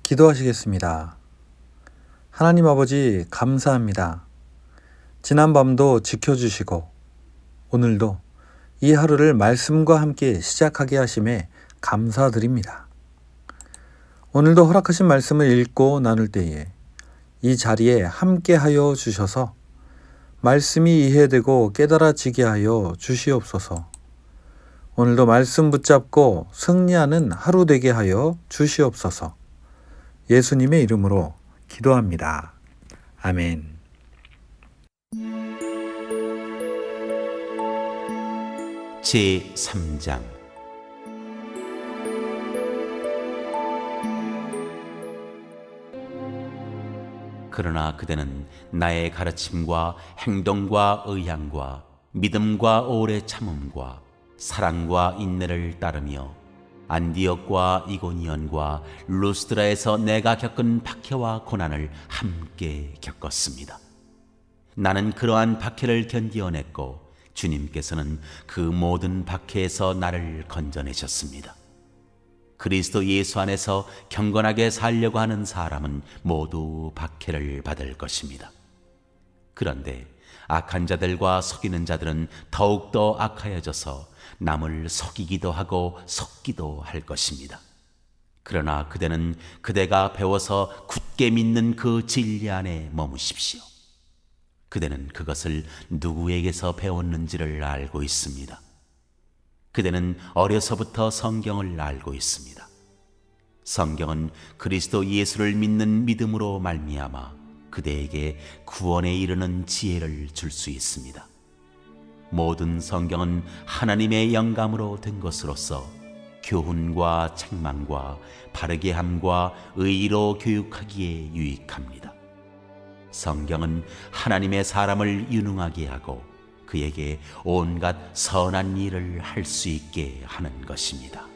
기도하시겠습니다. 하나님 아버지 감사합니다. 지난밤도 지켜주시고 오늘도 이 하루를 말씀과 함께 시작하게 하심에 감사드립니다. 오늘도 허락하신 말씀을 읽고 나눌 때에 이 자리에 함께하여 주셔서 말씀이 이해되고 깨달아지게 하여 주시옵소서. 오늘도 말씀 붙잡고 승리하는 하루 되게 하여 주시옵소서. 예수님의 이름으로 기도합니다. 아멘. 제3장 그러나 그대는 나의 가르침과 행동과 의향과 믿음과 오래 참음과 사랑과 인내를 따르며 안디옥과 이고니온과 루스드라에서 내가 겪은 박해와 고난을 함께 겪었습니다. 나는 그러한 박해를 견디어냈고 주님께서는 그 모든 박해에서 나를 건져내셨습니다. 그리스도 예수 안에서 경건하게 살려고 하는 사람은 모두 박해를 받을 것입니다. 그런데 악한 자들과 속이는 자들은 더욱더 악하여져서 남을 속이기도 하고 속기도 할 것입니다. 그러나 그대는 그대가 배워서 굳게 믿는 그 진리 안에 머무십시오. 그대는 그것을 누구에게서 배웠는지를 알고 있습니다. 그대는 어려서부터 성경을 알고 있습니다. 성경은 그리스도 예수를 믿는 믿음으로 말미암아 그대에게 구원에 이르는 지혜를 줄 수 있습니다. 모든 성경은 하나님의 영감으로 된 것으로서 교훈과 책망과 바르게 함과 의로 교육하기에 유익합니다. 성경은 하나님의 사람을 유능하게 하고 그에게 온갖 선한 일을 할 수 있게 하는 것입니다.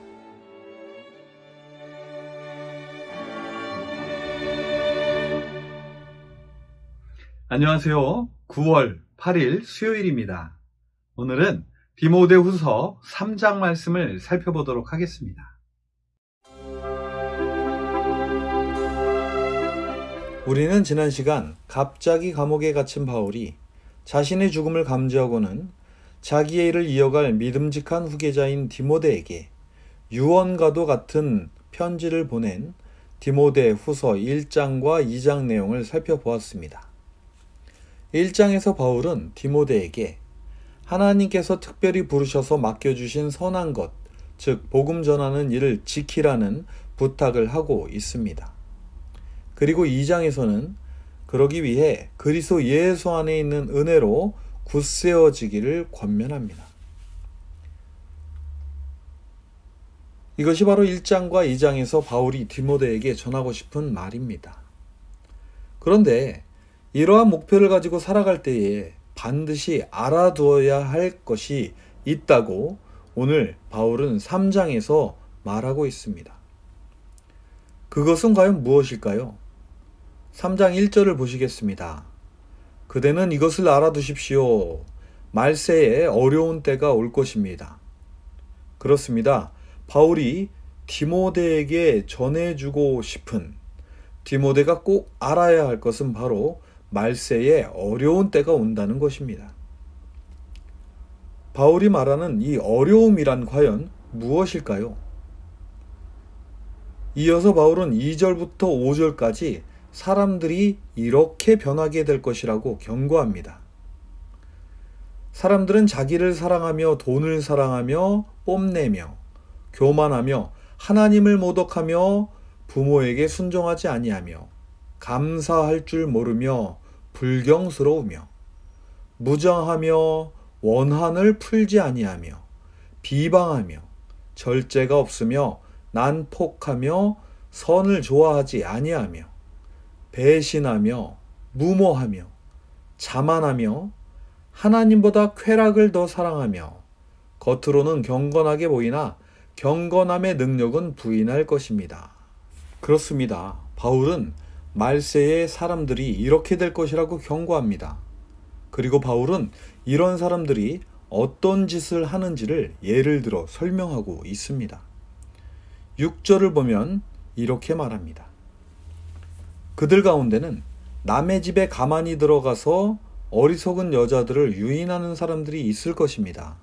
안녕하세요. 9월 8일 수요일입니다. 오늘은 디모데후서 3장 말씀을 살펴보도록 하겠습니다. 우리는 지난 시간 갑자기 감옥에 갇힌 바울이 자신의 죽음을 감지하고는 자기의 일을 이어갈 믿음직한 후계자인 디모데에게 유언과도 같은 편지를 보낸 디모데후서 1장과 2장 내용을 살펴보았습니다. 1장에서 바울은 디모데에게 하나님께서 특별히 부르셔서 맡겨주신 선한 것, 즉 복음 전하는 일을 지키라는 부탁을 하고 있습니다. 그리고 2장에서는 그러기 위해 그리스도 예수 안에 있는 은혜로 굳세어지기를 권면합니다. 이것이 바로 1장과 2장에서 바울이 디모데에게 전하고 싶은 말입니다. 그런데 이러한 목표를 가지고 살아갈 때에 반드시 알아두어야 할 것이 있다고 오늘 바울은 3장에서 말하고 있습니다. 그것은 과연 무엇일까요? 3장 1절을 보시겠습니다. 그대는 이것을 알아두십시오. 말세에 어려운 때가 올 것입니다. 그렇습니다. 바울이 디모데에게 전해주고 싶은, 디모데가 꼭 알아야 할 것은 바로 말세에 어려운 때가 온다는 것입니다. 바울이 말하는 이 어려움이란 과연 무엇일까요? 이어서 바울은 2절부터 5절까지 사람들이 이렇게 변하게 될 것이라고 경고합니다. 사람들은 자기를 사랑하며 돈을 사랑하며 뽐내며 교만하며 하나님을 모독하며 부모에게 순종하지 아니하며 감사할 줄 모르며 불경스러우며 무정하며 원한을 풀지 아니하며 비방하며 절제가 없으며 난폭하며 선을 좋아하지 아니하며 배신하며 무모하며 자만하며 하나님보다 쾌락을 더 사랑하며 겉으로는 경건하게 보이나 경건함의 능력은 부인할 것입니다. 그렇습니다. 바울은 말세의 사람들이 이렇게 될 것이라고 경고합니다. 그리고 바울은 이런 사람들이 어떤 짓을 하는지를 예를 들어 설명하고 있습니다. 6절을 보면 이렇게 말합니다. 그들 가운데는 남의 집에 가만히 들어가서 어리석은 여자들을 유인하는 사람들이 있을 것입니다.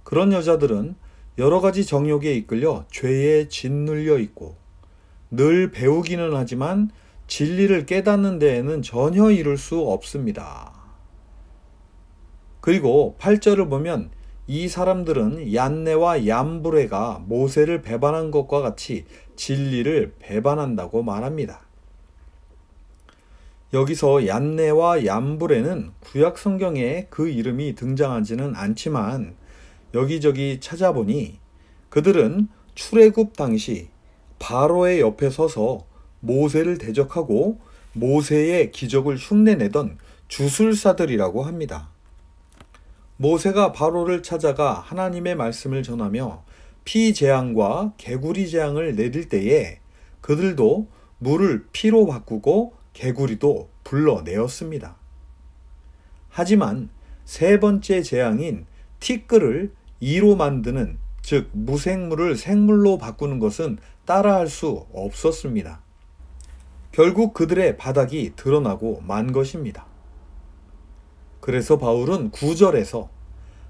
그런 여자들은 여러 가지 정욕에 이끌려 죄에 짓눌려 있고 늘 배우기는 하지만 진리를 깨닫는 데에는 전혀 이룰 수 없습니다. 그리고 8절을 보면 이 사람들은 얀네와 얌브레가 모세를 배반한 것과 같이 진리를 배반한다고 말합니다. 여기서 얀네와 얌브레는 구약 성경에 그 이름이 등장하지는 않지만 여기저기 찾아보니 그들은 출애굽 당시 바로의 옆에 서서 모세를 대적하고 모세의 기적을 흉내내던 주술사들이라고 합니다. 모세가 바로를 찾아가 하나님의 말씀을 전하며 피 재앙과 개구리 재앙을 내릴 때에 그들도 물을 피로 바꾸고 개구리도 불러내었습니다. 하지만 세 번째 재앙인 티끌을 이로 만드는, 즉 무생물을 생물로 바꾸는 것은 따라할 수 없었습니다. 결국 그들의 바닥이 드러나고 만 것입니다. 그래서 바울은 9절에서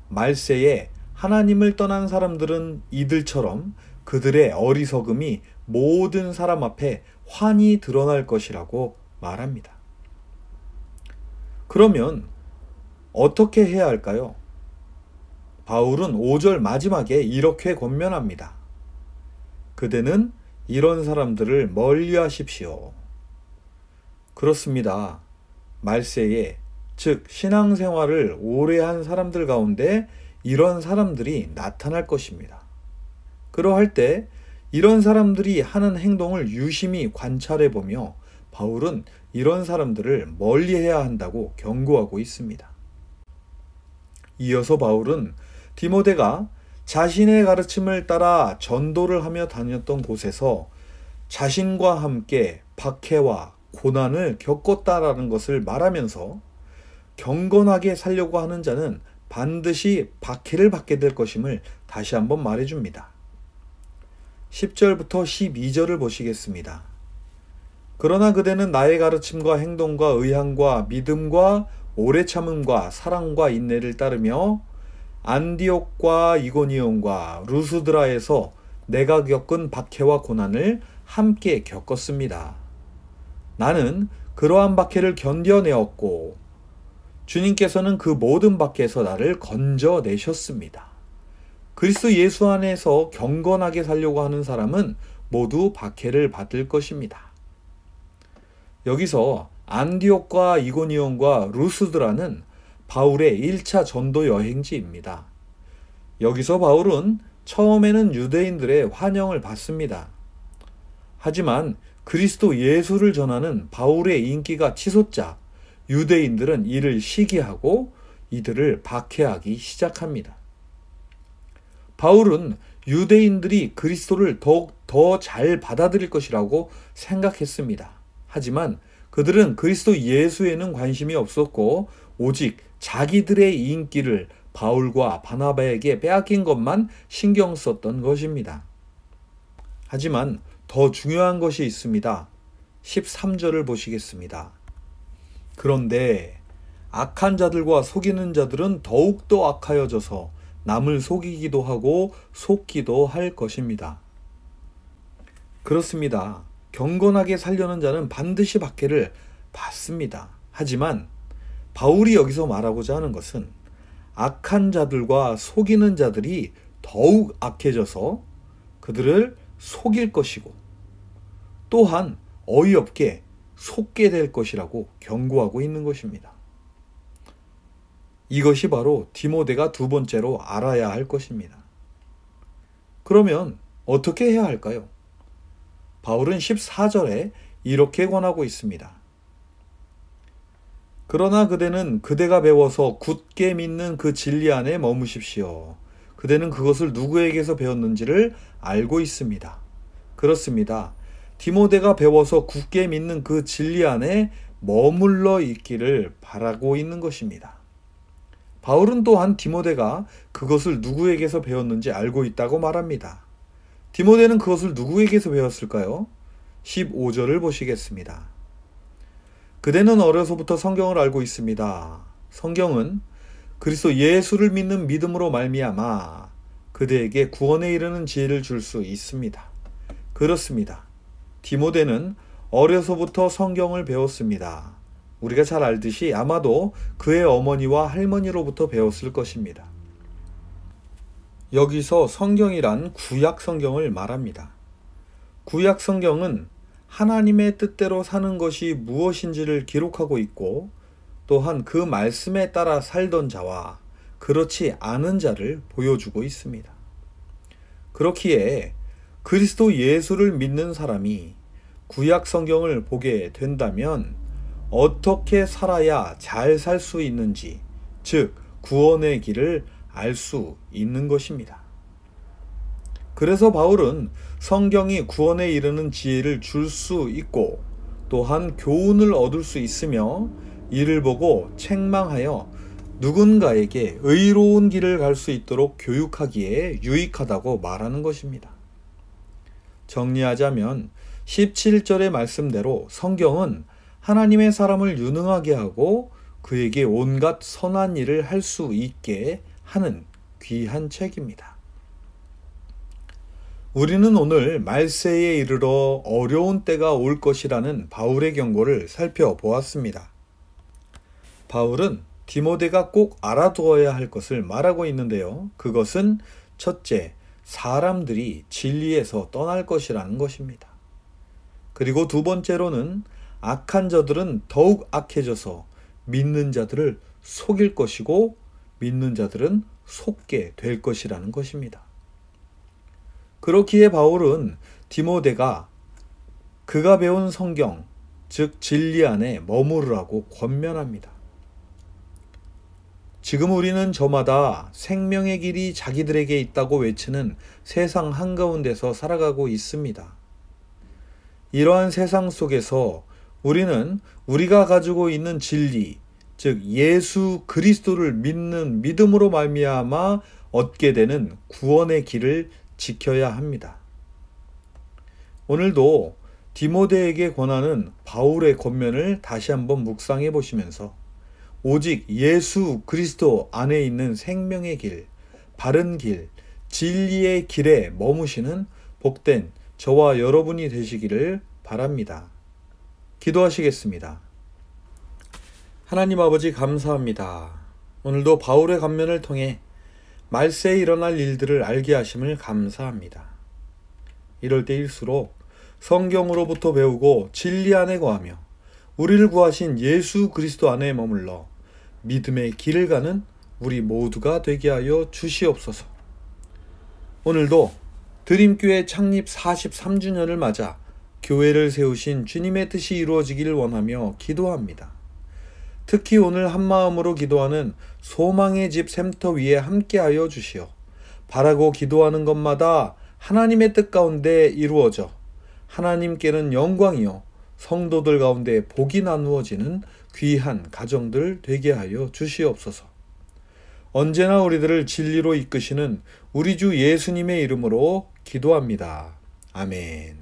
말세에 하나님을 떠난 사람들은 이들처럼 그들의 어리석음이 모든 사람 앞에 환히 드러날 것이라고 말합니다. 그러면 어떻게 해야 할까요? 바울은 5절 마지막에 이렇게 권면합니다. 그대는 이런 사람들을 멀리 하십시오. 그렇습니다. 말세에, 즉 신앙생활을 오래 한 사람들 가운데 이런 사람들이 나타날 것입니다. 그러할 때 이런 사람들이 하는 행동을 유심히 관찰해 보며 바울은 이런 사람들을 멀리해야 한다고 경고하고 있습니다. 이어서 바울은 디모데가 자신의 가르침을 따라 전도를 하며 다녔던 곳에서 자신과 함께 박해와 고난을 겪었다라는 것을 말하면서 경건하게 살려고 하는 자는 반드시 박해를 받게 될 것임을 다시 한번 말해줍니다. 10절부터 12절을 보시겠습니다. 그러나 그대는 나의 가르침과 행동과 의향과 믿음과 오래 참음과 사랑과 인내를 따르며 안디옥과 이고니온과 루스드라에서 내가 겪은 박해와 고난을 함께 겪었습니다. 나는 그러한 박해를 견뎌내었고 주님께서는 그 모든 박해에서 나를 건져내셨습니다. 그리스도 예수 안에서 경건하게 살려고 하는 사람은 모두 박해를 받을 것입니다. 여기서 안디옥과 이고니온과 루스드라는 바울의 1차 전도 여행지입니다. 여기서 바울은 처음에는 유대인들의 환영을 받습니다. 하지만 그리스도 예수를 전하는 바울의 인기가 치솟자 유대인들은 이를 시기하고 이들을 박해하기 시작합니다. 바울은 유대인들이 그리스도를 더욱 더 잘 받아들일 것이라고 생각했습니다. 하지만 그들은 그리스도 예수에는 관심이 없었고 오직 자기들의 인기를 바울과 바나바에게 빼앗긴 것만 신경 썼던 것입니다. 하지만 더 중요한 것이 있습니다. 13절을 보시겠습니다. 그런데 악한 자들과 속이는 자들은 더욱더 악하여져서 남을 속이기도 하고 속기도 할 것입니다. 그렇습니다. 경건하게 살려는 자는 반드시 박해를 받습니다. 하지만 바울이 여기서 말하고자 하는 것은 악한 자들과 속이는 자들이 더욱 악해져서 그들을 속일 것이고 또한 어이없게 속게 될 것이라고 경고하고 있는 것입니다. 이것이 바로 디모데가 두 번째로 알아야 할 것입니다. 그러면 어떻게 해야 할까요? 바울은 14절에 이렇게 권하고 있습니다. 그러나 그대는 그대가 배워서 굳게 믿는 그 진리 안에 머무십시오. 그대는 그것을 누구에게서 배웠는지를 알고 있습니다. 그렇습니다. 디모데가 배워서 굳게 믿는 그 진리 안에 머물러 있기를 바라고 있는 것입니다. 바울은 또한 디모데가 그것을 누구에게서 배웠는지 알고 있다고 말합니다. 디모데는 그것을 누구에게서 배웠을까요? 15절을 보시겠습니다. 그대는 어려서부터 성경을 알고 있습니다. 성경은 그리스도 예수를 믿는 믿음으로 말미암아 그대에게 구원에 이르는 지혜를 줄 수 있습니다. 그렇습니다. 디모데는 어려서부터 성경을 배웠습니다. 우리가 잘 알듯이 아마도 그의 어머니와 할머니로부터 배웠을 것입니다. 여기서 성경이란 구약 성경을 말합니다. 구약 성경은 하나님의 뜻대로 사는 것이 무엇인지를 기록하고 있고 또한 그 말씀에 따라 살던 자와 그렇지 않은 자를 보여주고 있습니다. 그렇기에 그리스도 예수를 믿는 사람이 구약 성경을 보게 된다면 어떻게 살아야 잘 살 수 있는지, 즉 구원의 길을 알 수 있는 것입니다. 그래서 바울은 성경이 구원에 이르는 지혜를 줄 수 있고 또한 교훈을 얻을 수 있으며 이를 보고 책망하여 누군가에게 의로운 길을 갈 수 있도록 교육하기에 유익하다고 말하는 것입니다. 정리하자면 17절의 말씀대로 성경은 하나님의 사람을 유능하게 하고 그에게 온갖 선한 일을 할 수 있게 하는 귀한 책입니다. 우리는 오늘 말세에 이르러 어려운 때가 올 것이라는 바울의 경고를 살펴보았습니다. 바울은 디모데가 꼭 알아두어야 할 것을 말하고 있는데요. 그것은 첫째, 사람들이 진리에서 떠날 것이라는 것입니다. 그리고 두 번째로는 악한 자들은 더욱 악해져서 믿는 자들을 속일 것이고 믿는 자들은 속게 될 것이라는 것입니다. 그렇기에 바울은 디모데가 그가 배운 성경, 즉 진리 안에 머무르라고 권면합니다. 지금 우리는 저마다 생명의 길이 자기들에게 있다고 외치는 세상 한가운데서 살아가고 있습니다. 이러한 세상 속에서 우리는 우리가 가지고 있는 진리, 즉 예수 그리스도를 믿는 믿음으로 말미암아 얻게 되는 구원의 길을 지켜야 합니다. 오늘도 디모데에게 권하는 바울의 권면을 다시 한번 묵상해 보시면서 오직 예수 그리스도 안에 있는 생명의 길, 바른 길, 진리의 길에 머무시는 복된 저와 여러분이 되시기를 바랍니다. 기도하시겠습니다. 하나님 아버지 감사합니다. 오늘도 바울의 권면을 통해 말세에 일어날 일들을 알게 하심을 감사합니다. 이럴 때일수록 성경으로부터 배우고 진리 안에 거하며 우리를 구하신 예수 그리스도 안에 머물러 믿음의 길을 가는 우리 모두가 되게 하여 주시옵소서. 오늘도 드림교회 창립 43주년을 맞아 교회를 세우신 주님의 뜻이 이루어지기를 원하며 기도합니다. 특히 오늘 한마음으로 기도하는 소망의 집 샘터 위에 함께하여 주시어 바라고 기도하는 것마다 하나님의 뜻 가운데 이루어져 하나님께는 영광이요 성도들 가운데 복이 나누어지는 귀한 가정들 되게 하여 주시옵소서. 언제나 우리들을 진리로 이끄시는 우리 주 예수님의 이름으로 기도합니다. 아멘.